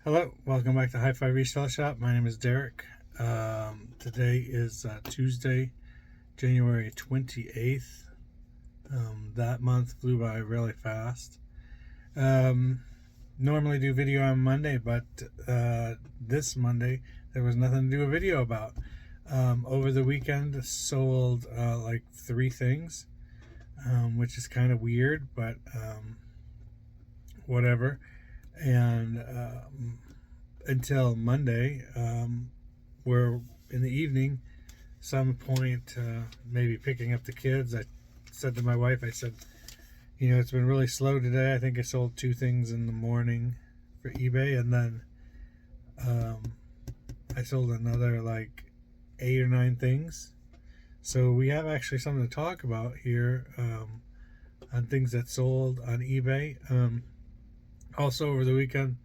Hello, welcome back to Hi-Fi Resale Shop. My name is Derek. Today is Tuesday, January 28th. That month flew by really fast. Normally do video on Monday, but this Monday there was nothing to do a video about. Over the weekend sold like 3 things, which is kind of weird, but whatever. And until Monday, where in the evening, some point, maybe picking up the kids, I said to my wife, I said, you know, it's been really slow today. I think I sold 2 things in the morning for eBay, and then I sold another like 8 or 9 things. So we have actually something to talk about here on things that sold on eBay. Also over the weekend,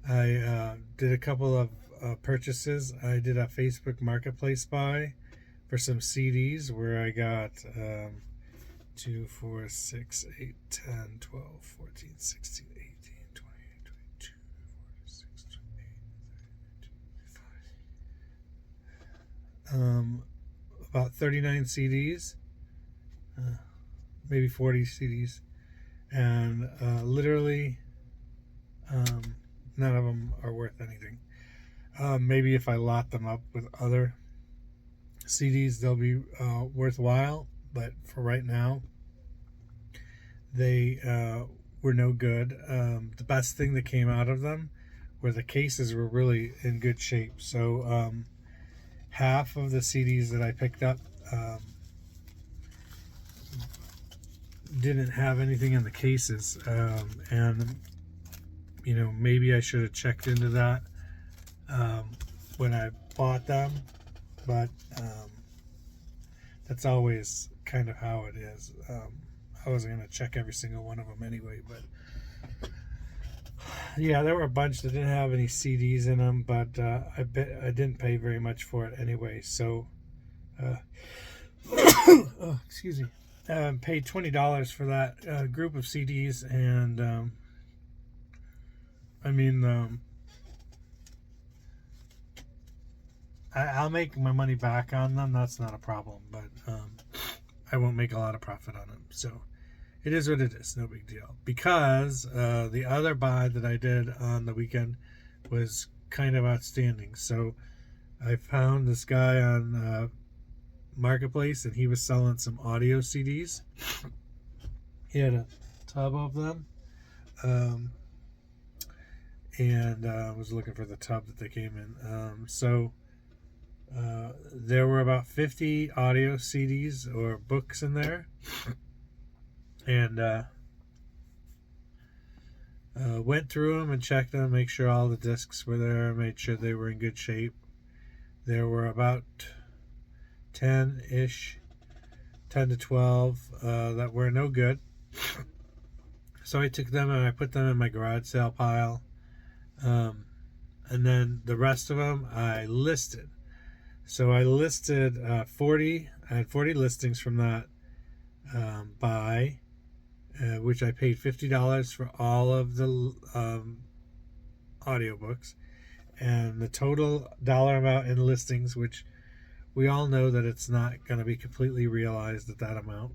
I did a couple of purchases. I did a Facebook Marketplace buy for some CDs where I got 2, 4, 6, 8, 10, 12, 14, 16, 18, 20, 22, 46, 28, 35. About 39 CDs, maybe 40 CDs, and literally none of them are worth anything. Maybe if I lot them up with other CDs, they'll be worthwhile, but for right now, they were no good. The best thing that came out of them were the cases were really in good shape. So half of the CDs that I picked up didn't have anything in the cases, and you know, maybe I should have checked into that when I bought them, but that's always kind of how it is. I wasn't going to check every single one of them anyway, but yeah, there were a bunch that didn't have any CDs in them, but I didn't pay very much for it anyway, so oh, excuse me, paid $20 for that group of CDs, and I mean, I'll make my money back on them. That's not a problem, but I won't make a lot of profit on them. So it is what it is. No big deal. Because the other buy that I did on the weekend was kind of outstanding. So I found this guy on Marketplace, and he was selling some audio CDs. He had a tub of them. And I was looking for the tub that they came in. So there were about 50 audio CDs or books in there, and went through them and checked them, make sure all the discs were there, made sure they were in good shape. There were about 10-ish, 10 to 12 that were no good. So I took them and I put them in my garage sale pile. And then the rest of them I listed. So I listed 40. I had 40 listings from that buy, which I paid $50 for all of the audiobooks, and the total dollar amount in listings, which we all know that it's not going to be completely realized at that amount.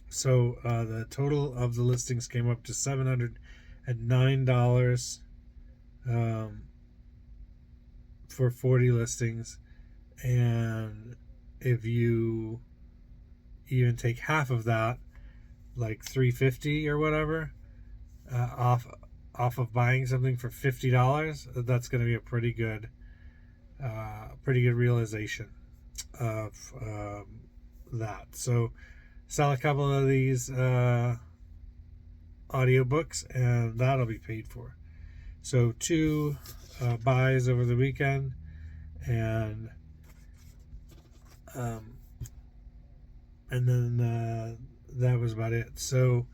So the total of the listings came up to $709 for 40 listings, and if you even take half of that, like $350 or whatever, off of buying something for $50, that's going to be a pretty good realization of that. So sell a couple of these audiobooks, and that'll be paid for. So 2 buys over the weekend, and then that was about it. So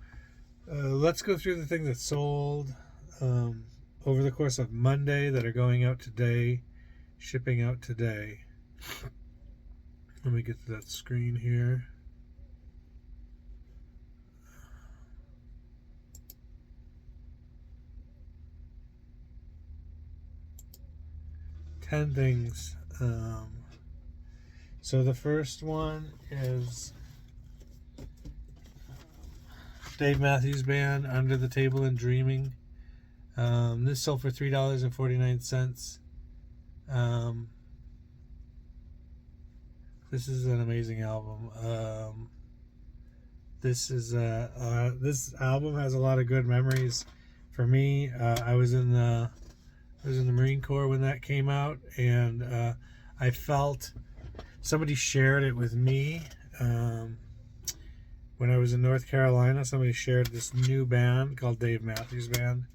let's go through the things that sold over the course of Monday that are going out today, shipping out today. Let me get to that screen here. 10 things. So the first one is Dave Matthews Band, Under the Table and Dreaming. This sold for $3.49. This is an amazing album. This album has a lot of good memories for me. I was in the Marine Corps when that came out, and I felt somebody shared it with me. When I was in North Carolina, somebody shared this new band called Dave Matthews Band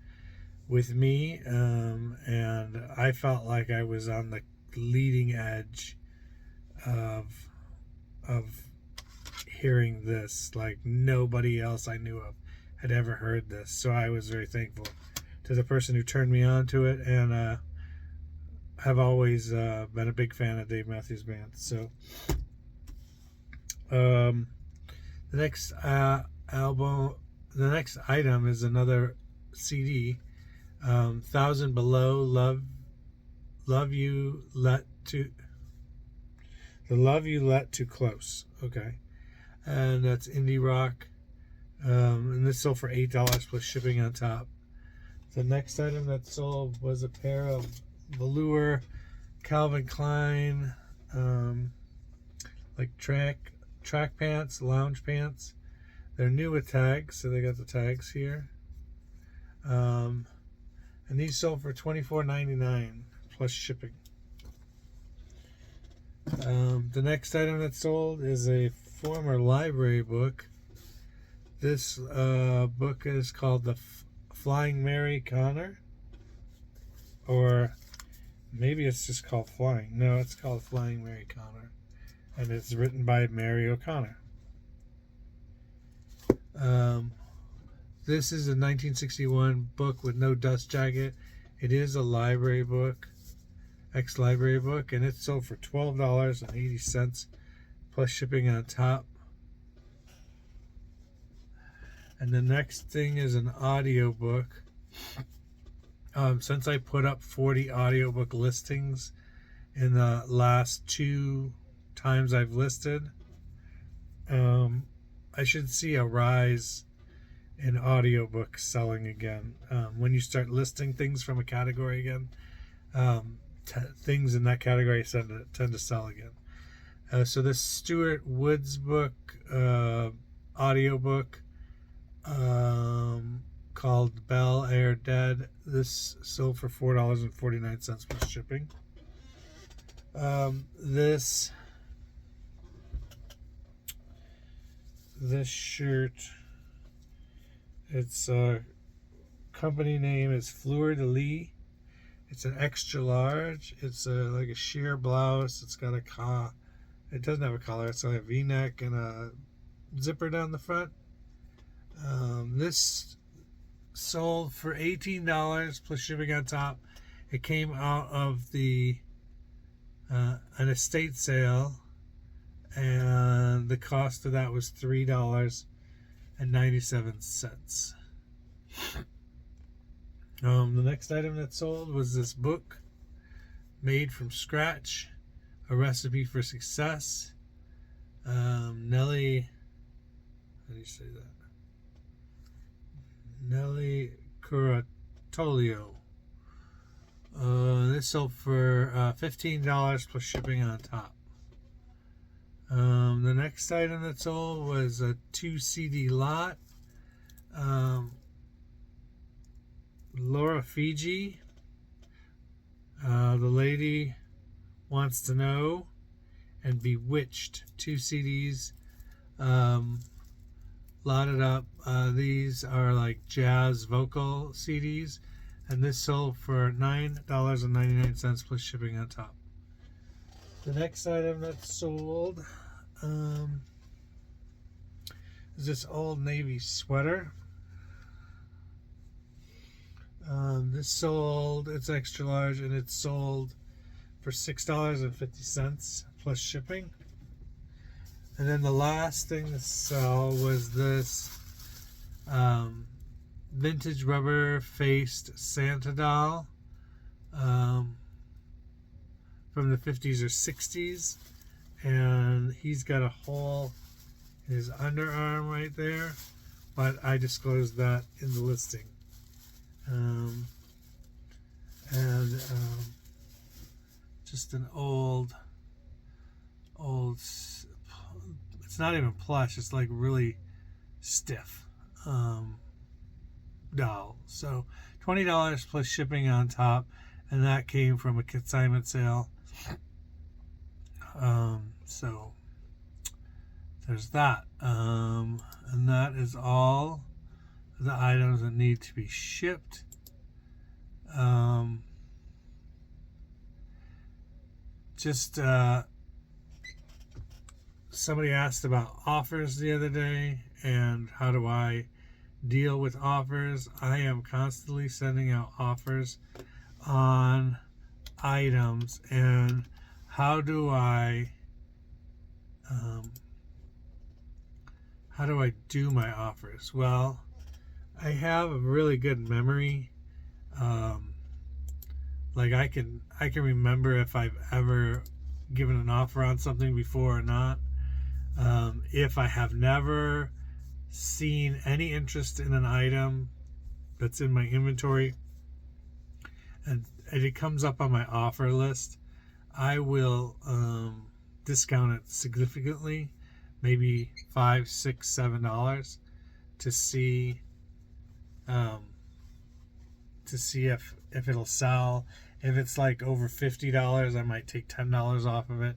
with me, and I felt like I was on the leading edge of hearing this. Like nobody else I knew of had ever heard this, so I was very thankful to the person who turned me on to it, and have always been a big fan of Dave Matthews Band. So the next item is another CD, 1,000 Below, Love You Let Too Close. Okay, and that's indie rock, and this sold for $8 plus shipping on top. The next item that sold was a pair of velour Calvin Klein like track pants, lounge pants. They're new with tags, so they got the tags here. And these sold for $24.99 plus shipping. The next item that sold is a former library book. This book is called The Flying Mary Connor, or maybe it's just called Flying. No, it's called Flying Mary Connor, and it's written by Mary O'Connor. This is a 1961 book with no dust jacket. It is a library book, ex-library book, and it sold for $12.80 plus shipping on top. And the next thing is an audiobook. Since I put up 40 audiobook listings in the last 2 times I've listed, I should see a rise in audiobook selling again. When you start listing things from a category again, things in that category tend to sell again. So this Stuart Woods book, audiobook, called Bel Air Dead. This sold for $4.49 plus shipping. This shirt, its company name is Fleur de Lis. It's an extra large. It's like a sheer blouse. It's got it doesn't have a collar. It's like a V-neck and a zipper down the front. This sold for $18 plus shipping on top. It came out of the an estate sale, and the cost of that was $3.97. The next item that sold was this book, Made from Scratch, A Recipe for Success. Nellie, how do you say that? Nellie Curatolio. This sold for $15 plus shipping on top. The next item that sold was a 2 CD lot. Laura Fiji, The Lady Wants to Know, and Bewitched, 2 CDs lotted up. These are like jazz vocal CDs, and this sold for $9.99 plus shipping on top. The next item that sold is this Old Navy sweater. This sold, it's extra large, and it sold for $6.50 plus shipping. And then the last thing to sell was this vintage rubber faced Santa doll. from the 50s or 60s, and he's got a hole in his underarm right there, but I disclosed that in the listing. Just an old, it's not even plush, it's like really stiff doll. So $20 plus shipping on top, and that came from a consignment sale. So there's that. And that is all the items that need to be shipped. Somebody asked about offers the other day, and how do I deal with offers. I am constantly sending out offers on items, and how do I do my offers? Well, I have a really good memory. Like I can remember if I've ever given an offer on something before or not. If I have never seen any interest in an item that's in my inventory and it comes up on my offer list, I will discount it significantly, maybe $5, $6, $7, to see if it'll sell. If it's like over $50, I might take $10 off of it.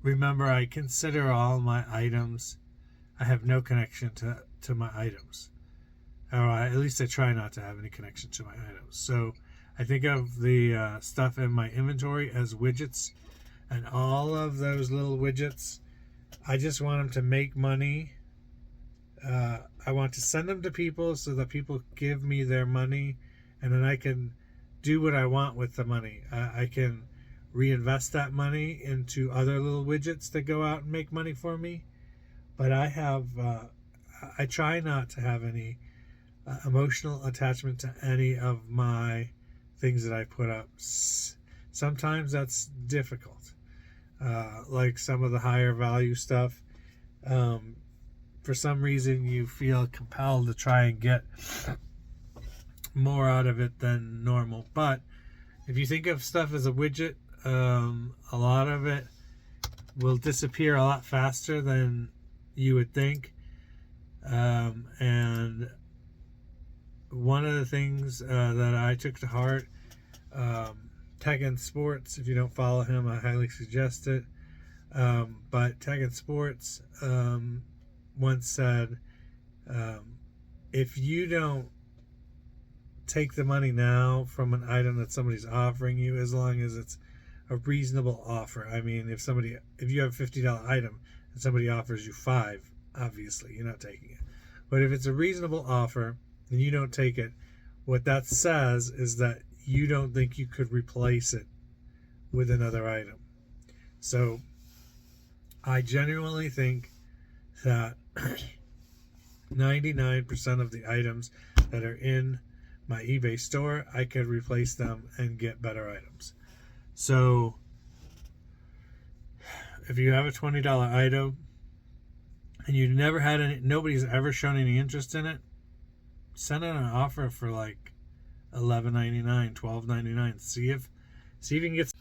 Remember, I consider all my items. I have no connection to my items. Or at least I try not to have any connection to my items. So I think of the stuff in my inventory as widgets. And all of those little widgets, I just want them to make money. I want to send them to people so that people give me their money. And then I can do what I want with the money. I can reinvest that money into other little widgets that go out and make money for me. But I try not to have any emotional attachment to any of my things that I put up. Sometimes that's difficult. Like some of the higher value stuff. For some reason you feel compelled to try and get more out of it than normal. But if you think of stuff as a widget, a lot of it will disappear a lot faster than you would think. And one of the things that I took to heart, Tekken Sports, if you don't follow him, I highly suggest it. But Tekken Sports once said, if you don't take the money now from an item that somebody's offering you, as long as it's a reasonable offer. I mean, if you have a $50 item and somebody offers you $5, obviously you're not taking it. But if it's a reasonable offer and you don't take it, what that says is that you don't think you could replace it with another item. So I genuinely think that 99% of the items that are in my eBay store, I could replace them and get better items. So if you have a $20 item and you never had any, nobody's ever shown any interest in it, send out an offer for like $11.99, $12.99. See if you can get,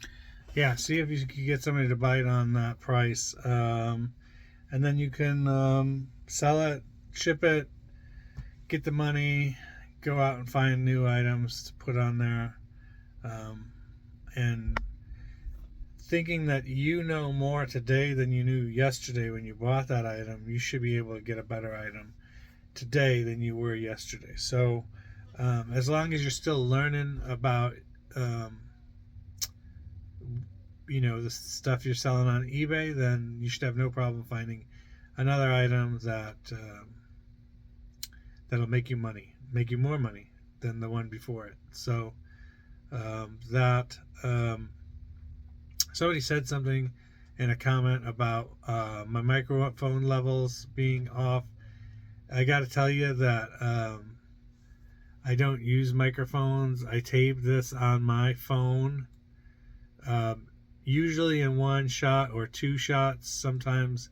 see if you can get somebody to bite on that price, and then you can sell it, ship it, get the money, go out and find new items to put on there, and thinking that you know more today than you knew yesterday when you bought that item, you should be able to get a better item today than you were yesterday. So as long as you're still learning about the stuff you're selling on eBay, then you should have no problem finding another item that that'll make you more money than the one before it. So somebody said something in a comment about my microphone levels being off. I got to tell you that I don't use microphones. I tape this on my phone. Usually in one shot or two shots. Sometimes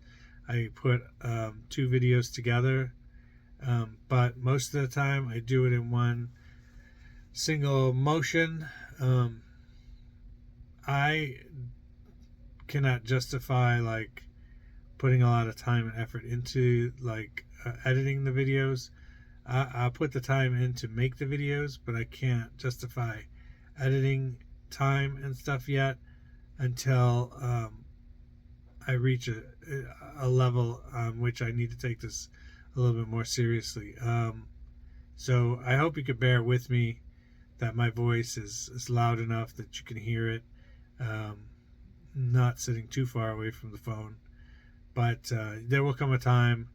I put 2 videos together, but most of the time I do it in one single motion. I cannot justify like putting a lot of time and effort into like editing the videos. I'll put the time in to make the videos, but I can't justify editing time and stuff yet until I reach a level on which I need to take this a little bit more seriously. So I hope you could bear with me that my voice is loud enough that you can hear it, not sitting too far away from the phone. But there will come a time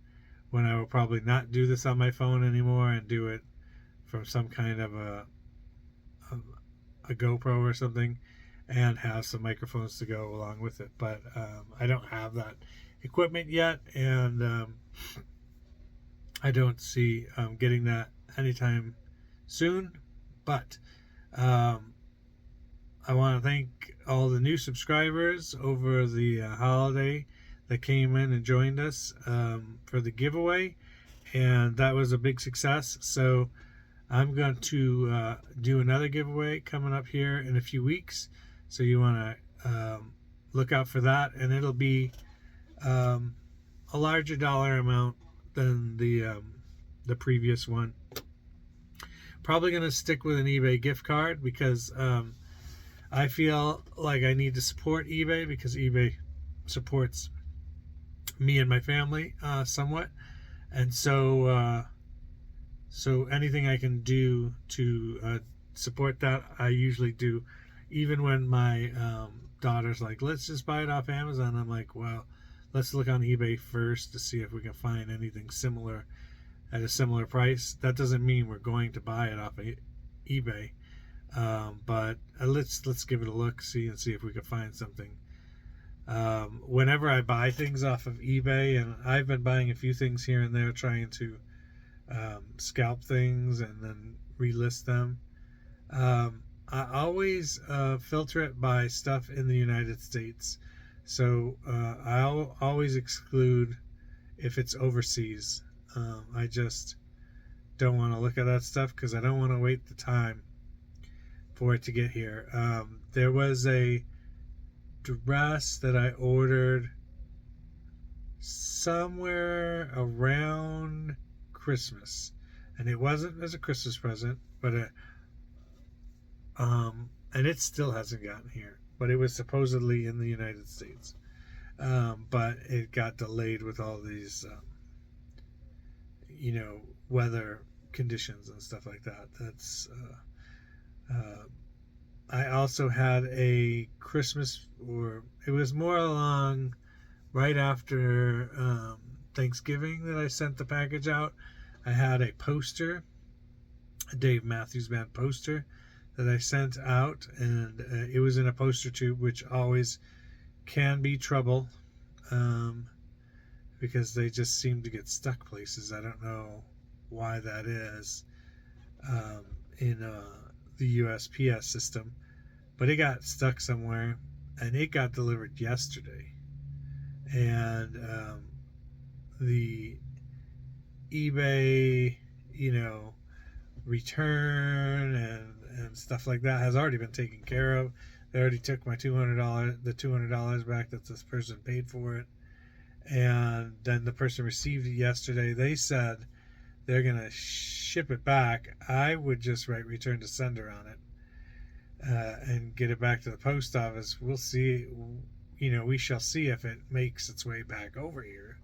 when I will probably not do this on my phone anymore and do it from some kind of a GoPro or something, and have some microphones to go along with it. But I don't have that equipment yet, and I don't see getting that anytime soon. But I want to thank all the new subscribers over the holiday that came in and joined us for the giveaway, and that was a big success. So I'm going to do another giveaway coming up here in a few weeks, so you want to look out for that, and it'll be a larger dollar amount than the previous one. Probably going to stick with an eBay gift card because I feel like I need to support eBay because eBay supports me and my family somewhat, and so anything I can do to support that, I usually do. Even when my daughter's like, let's just buy it off Amazon, I'm like, well, let's look on eBay first to see if we can find anything similar at a similar price. That doesn't mean we're going to buy it off of eBay, but let's give it a look, see if we can find something. Whenever I buy things off of eBay, and I've been buying a few things here and there, trying to scalp things and then relist them, I always filter it by stuff in the United States. So I'll always exclude if it's overseas. I just don't want to look at that stuff because I don't want to wait the time for it to get here. There was a dress that I ordered somewhere around Christmas, and it wasn't as a Christmas present, but and it still hasn't gotten here, but it was supposedly in the United States, but it got delayed with all these weather conditions and stuff like that. That's I also had a Christmas, or it was more along right after Thanksgiving that I sent the package out. I had a poster, a Dave Matthews Band poster that I sent out, and it was in a poster tube, which always can be trouble because they just seem to get stuck places. I don't know why that is in the USPS system, but it got stuck somewhere, and it got delivered yesterday, and the eBay return and stuff like that has already been taken care of. They already took my $200 back that this person paid for it, and then the person received it yesterday. They said they're gonna ship it back. I would just write return to sender on it and get it back to the post office. We'll see. We shall see if it makes its way back over here.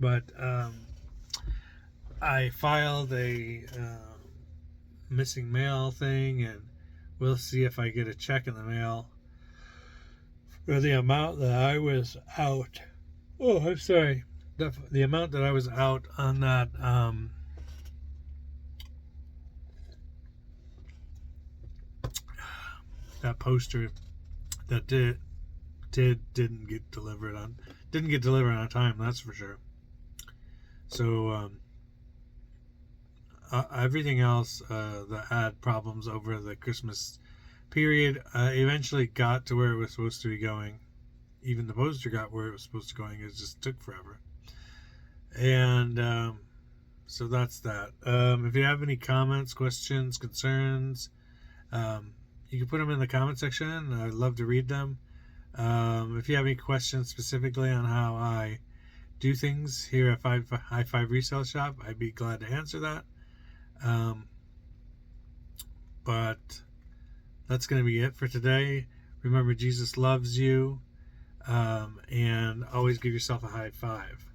But I filed a missing mail thing, and we'll see if I get a check in the mail for the amount that I was out. Oh, I'm sorry. The amount that I was out on that that poster that didn't get delivered on time, that's for sure. So everything else that had problems over the Christmas period eventually got to where it was supposed to be going. Even the poster got where it was supposed to be going. It just took forever. And so that's that. If you have any comments, questions, concerns, you can put them in the comment section. I'd love to read them. If you have any questions specifically on how I do things here at High Five Resale Shop, I'd be glad to answer that. But that's going to be it for today. Remember, Jesus loves you, and always give yourself a high five.